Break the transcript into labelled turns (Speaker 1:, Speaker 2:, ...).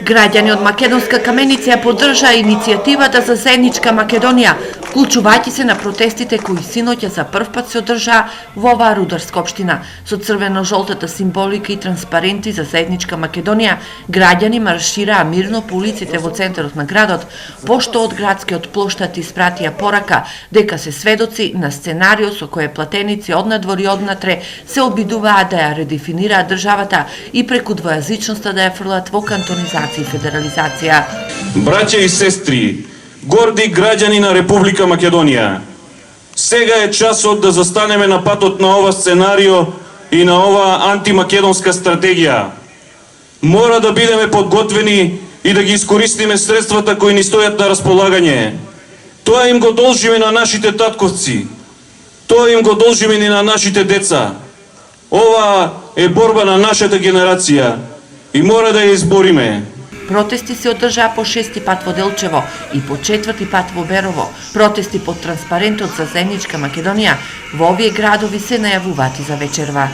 Speaker 1: Граѓани од Македонска Каменица ја поддржаа иницијативата за заедничка Македонија, вклучувајќи се на протестите кои синоќа за прв пат се одржаа во оваа рударска општина. Со црвено-жолтата символика и транспаренти за заедничка Македонија, граѓани маршираа мирно по улиците во центарот на градот, пошто од градскиот плоштад испратија порака дека се сведоци на сценарио со кое платеници однадвор и однатре се обидуваат да ја редефинираат државата и преку двојазичноста да ја фрлат во кантонизација и федерализација.
Speaker 2: Браќа и сестри, горди граѓани на Република Македонија, сега е часот да застанеме на патот на ова сценарио и на ова антимакедонска стратегија. Мора да бидеме подготвени и да ги искористиме средствата кои ни стојат на располагање. Тоа им го должиме на нашите татковци. Тоа им го должиме и на нашите деца. Ова е борба на нашата генерација и мора да ја избориме.
Speaker 1: Протести се одржаа по 6-ти пат во Делчево и по 4-ти пат во Берово. Протести под транспарентот за заедничка Македонија во овие градови се најавуваат и за вечерва.